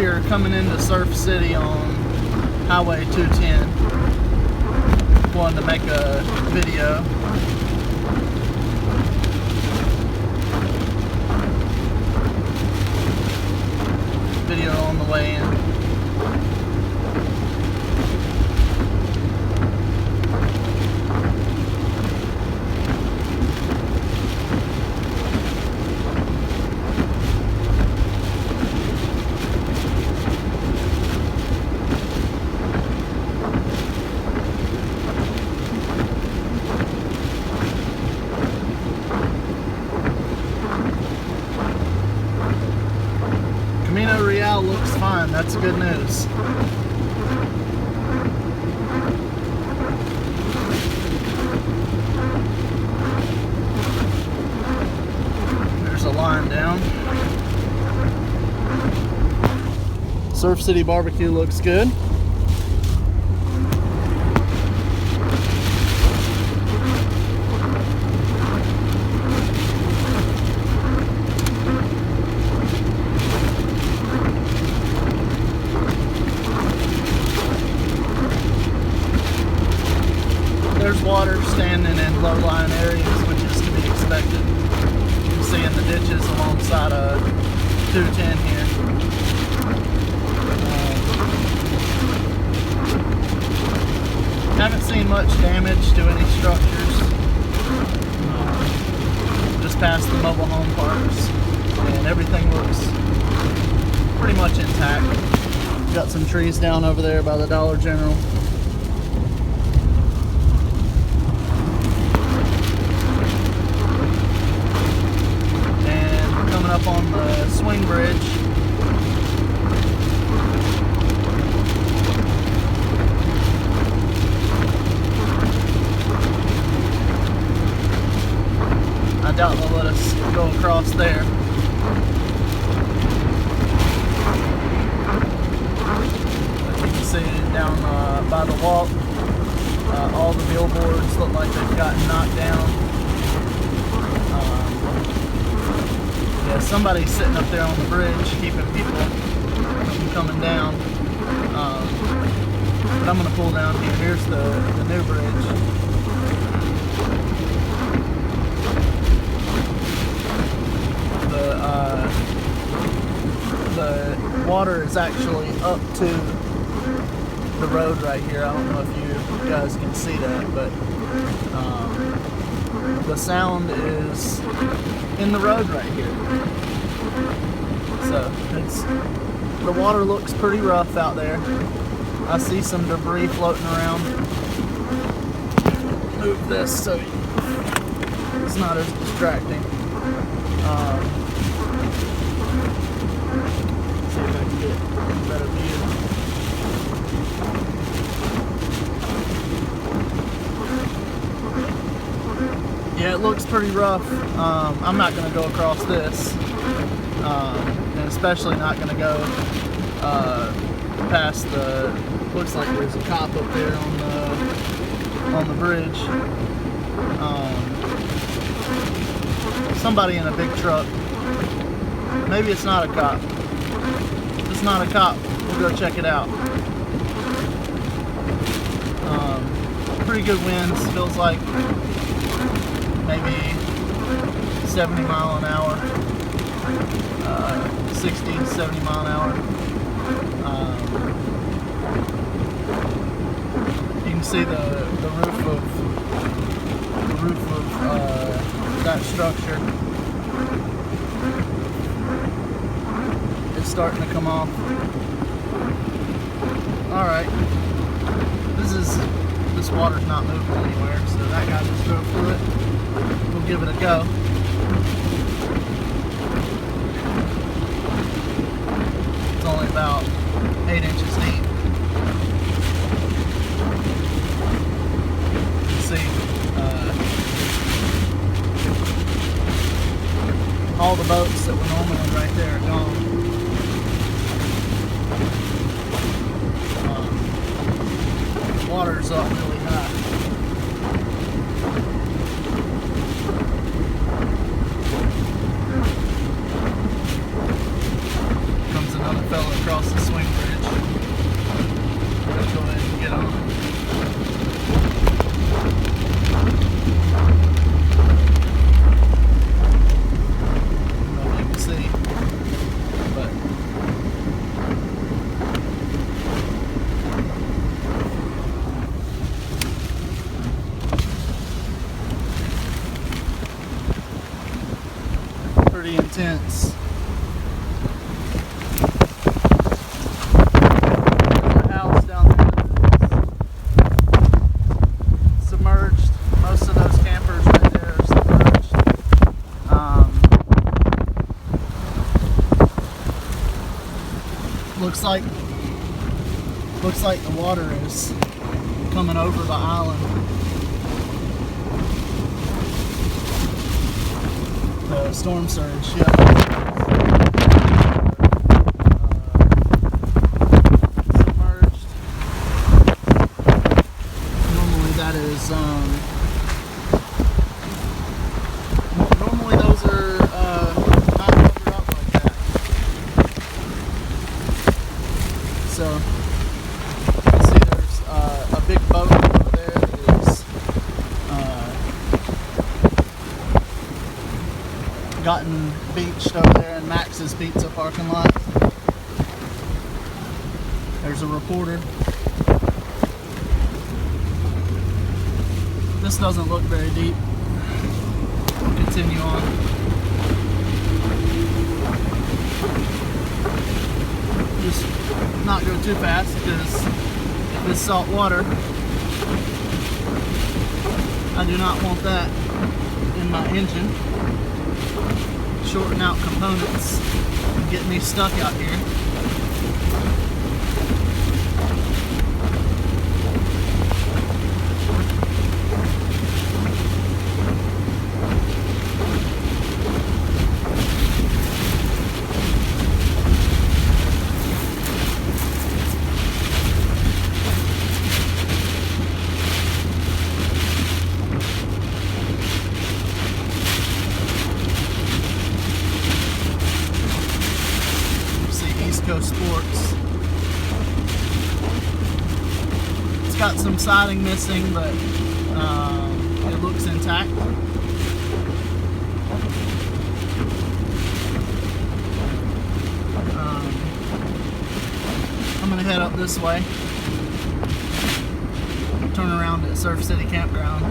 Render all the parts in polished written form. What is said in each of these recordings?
we are coming into Surf City on Highway 210. Wanted to make a video. Video on the way in. Looks fine. That's good news. There's a line down. Surf City Barbecue looks good. There's water standing in low-lying areas, which is to be expected. You can see in the ditches alongside of 210 here. Haven't seen much damage to any structures. Just past the mobile home parks, and everything looks pretty much intact. Got some trees down over there by the Dollar General. Up on the swing bridge. I doubt they'll let us go across there. But you can see down by the walk, all the billboards look like they've gotten knocked down. Yeah, somebody's sitting up there on the bridge keeping people from coming down. But I'm going to pull down here. Here's the new bridge. The water is actually up to the road right here. I don't know if you guys can see that, but the sound is in the road right here. So the water looks pretty rough out there. I see some debris floating around. Move this so it's not as distracting. See if I can get a better view. Yeah, it looks pretty rough. I'm not going to go across this, and especially not going to go past the. Looks like there's a cop up there on the bridge. Somebody in a big truck. Maybe it's not a cop. If it's not a cop, we'll go check it out. Pretty good winds. Feels like maybe 70 mile an hour, 60, 70 mile an hour. You can see the roof of that structure. It's starting to come off. All right, this water's not moving anywhere, so that guy just drove through it. We'll give it a go. It's only about 8 inches deep. See, all the boats that were normally right there are gone. Water's up really high. Comes another fella across the pretty intense. There's a house down there that's submerged. Most of those campers right there are submerged. Looks like the water is coming over the island. The storm surge, yeah. Submerged. Normally that is, normally those are not covered up like that. So, you can see there's a big boat over there that is gotten beached over there in Max's Pizza parking lot. There's a reporter. This doesn't look very deep. We'll continue on. Just not go too fast because if it's salt water, I do not want that in my engine. Shorting out components and getting me stuck out here. Sports. It's got some siding missing, but it looks intact. I'm gonna head up this way, turn around at Surf City Campground.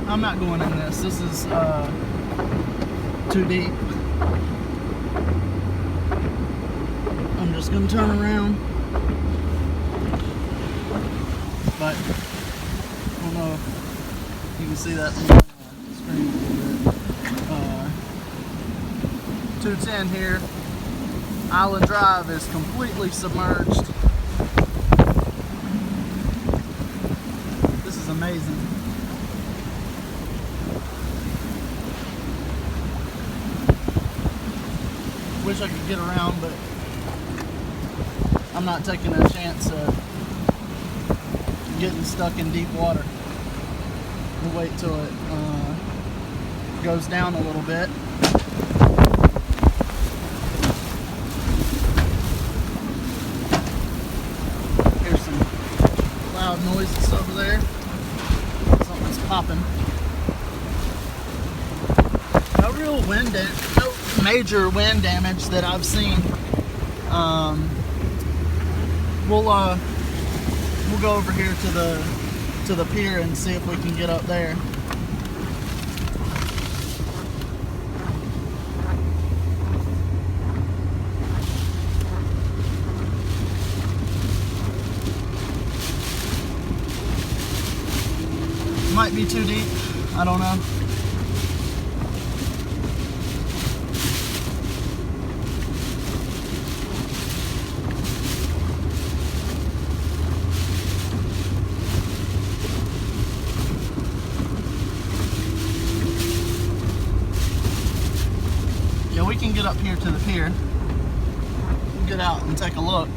I'm not going in this. This is too deep. I'm just going to turn around. But I don't know if you can see that on the screen a little bit. 210 here. Island Drive is completely submerged. This is amazing. Wish I could get around, but I'm not taking a chance of getting stuck in deep water. We'll wait till it goes down a little bit. Here's some loud noises over there. Something's popping. No real wind damage. No major wind damage that I've seen. We'll go over here to the pier and see if we can get up there. Might be too deep. I don't know. We can get up here to the pier, get out and take a look.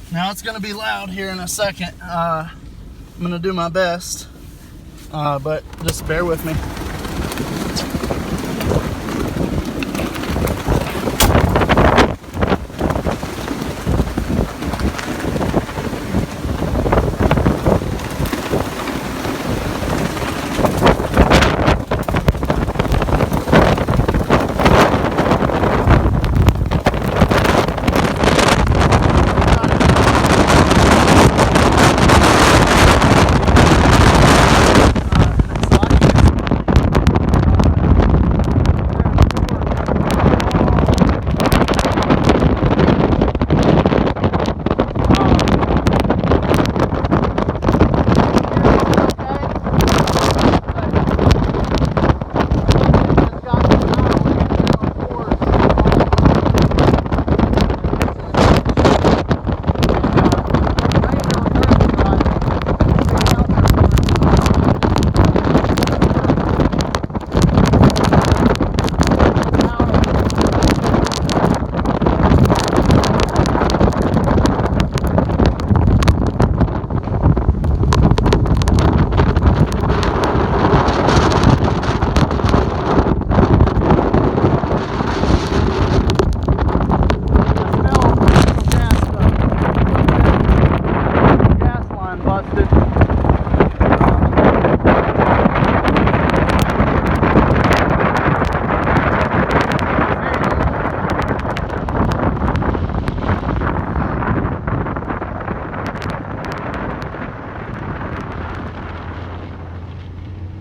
Now it's going to be loud here in a second. I'm going to do my best. but just bear with me.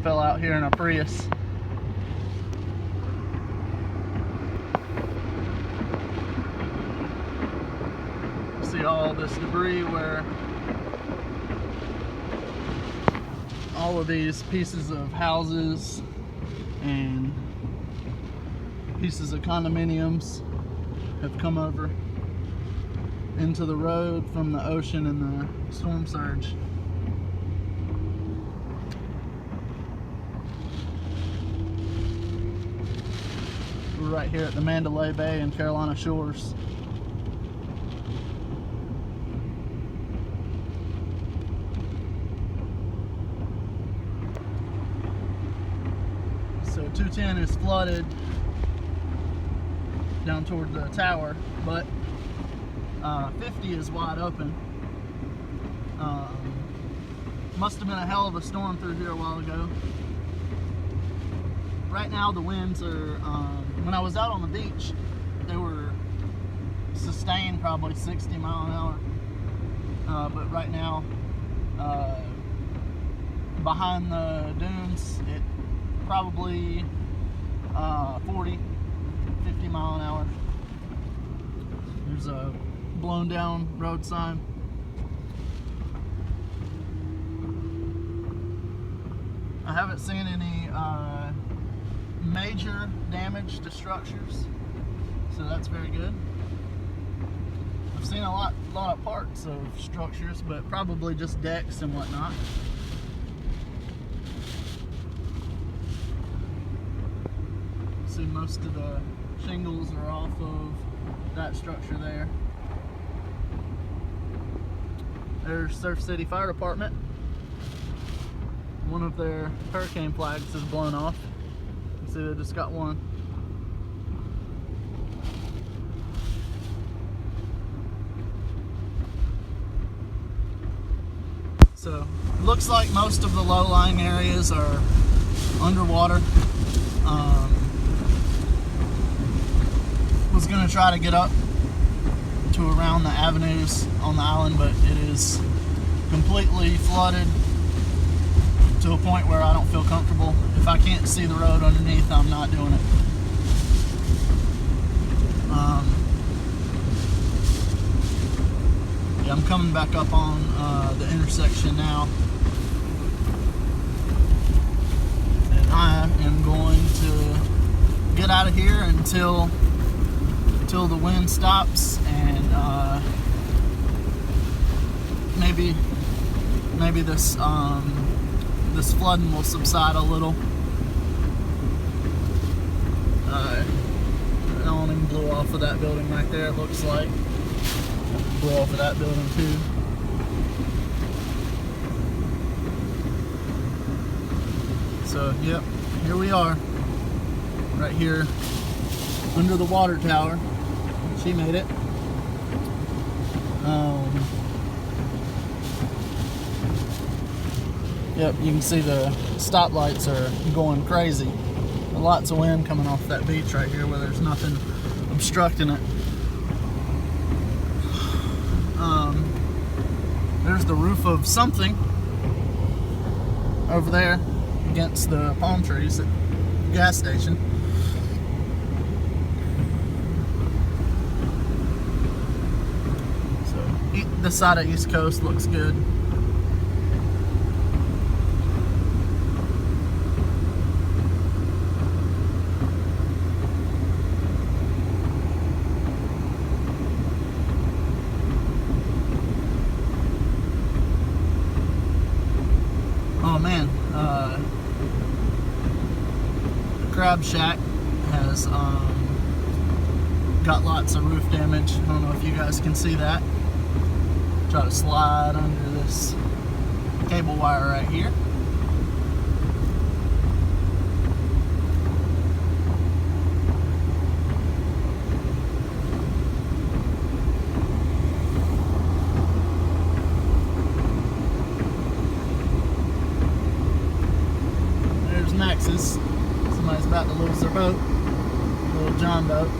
Fell out here in a Prius. See all this debris where all of these pieces of houses and pieces of condominiums have come over into the road from the ocean and the storm surge. We're right here at the Mandalay Bay and Carolina Shores. So 210 is flooded down toward the tower, but 50 is wide open. Must have been a hell of a storm through here a while ago. Right now the winds are, when I was out on the beach, they were sustained probably 60 mile an hour. But right now, behind the dunes, it probably 40, 50 mile an hour. There's a blown down road sign. I haven't seen any major damage to structures, so that's very good. I've seen a lot of parts of structures, but probably just decks and whatnot. See, most of the shingles are off of that structure there. There's Surf City Fire Department. One of their hurricane flags is blown off. You see, they just got one. So, it looks like most of the low-lying areas are underwater. Was going to try to get up to around the avenues on the island, but it is completely flooded to a point where I don't feel comfortable. If I can't see the road underneath, I'm not doing it. Yeah, I'm coming back up on the intersection now, and I am going to get out of here until the wind stops, and maybe this this flooding will subside a little. That one even blew off of that building right there, it looks like. Blew off of that building too. So, yep, here we are, right here under the water tower. She made it. Yep, you can see the stoplights are going crazy. Lots of wind coming off that beach right here where there's nothing obstructing it. There's the roof of something over there against the palm trees at the gas station. So this side of East Coast looks good. Oh man, the crab shack has got lots of roof damage. I don't know if you guys can see that. Try to slide under this cable wire right here. Max's. Somebody's about to lose their boat. Little John boat.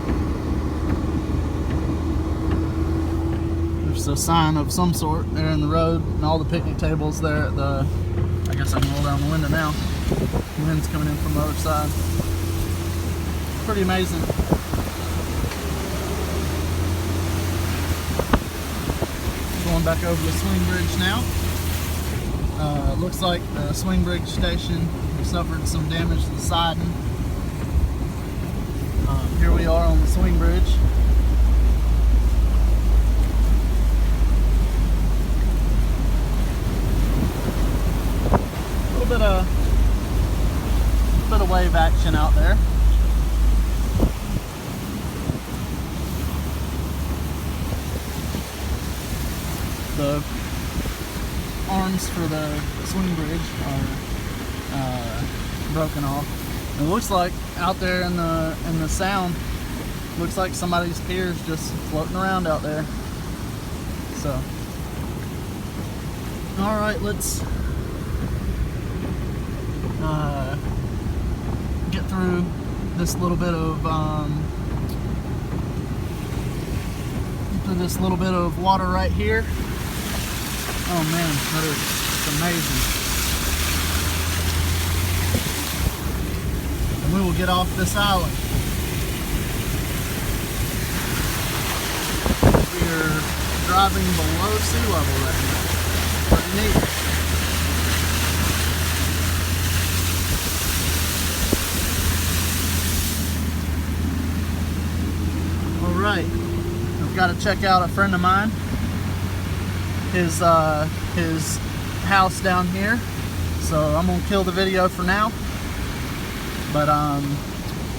There's a sign of some sort there in the road, and all the picnic tables there at the, I guess I can roll down the window now. The wind's coming in from the other side. Pretty amazing. Going back over the swing bridge now. Looks like the swing bridge station suffered some damage to the siding. Here we are on the swing bridge. A little bit of wave action out there. The arms for the swing bridge are broken off. It looks like out there in the sound, looks like somebody's pier's just floating around out there. So, all right, let's get through this little bit of water right here. Oh man, that is amazing. And we will get off this island. We are driving below sea level right now. Pretty neat. Alright, I've got to check out a friend of mine. His house down here, so I'm gonna kill the video for now, but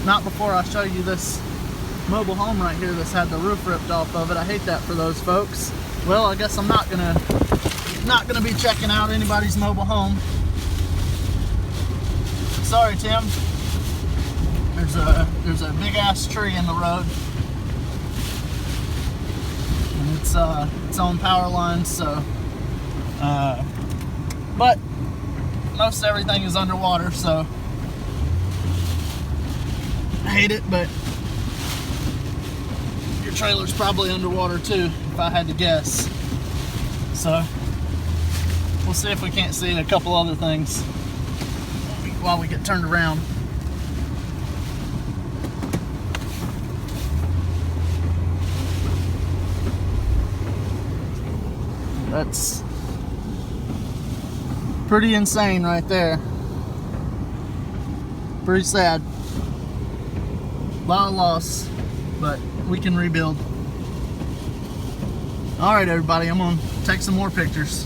not before I show you this mobile home right here that's had the roof ripped off of it. I hate that for those folks. Well, I guess I'm not gonna be checking out anybody's mobile home. Sorry, Tim. There's a big ass tree in the road. It's on power lines, so but most everything is underwater, so I hate it, but your trailer's probably underwater too, if I had to guess. So we'll see if we can't see a couple other things while we get turned around. That's pretty insane right there. Pretty sad. A lot of loss, but we can rebuild. Alright everybody, I'm gonna take some more pictures.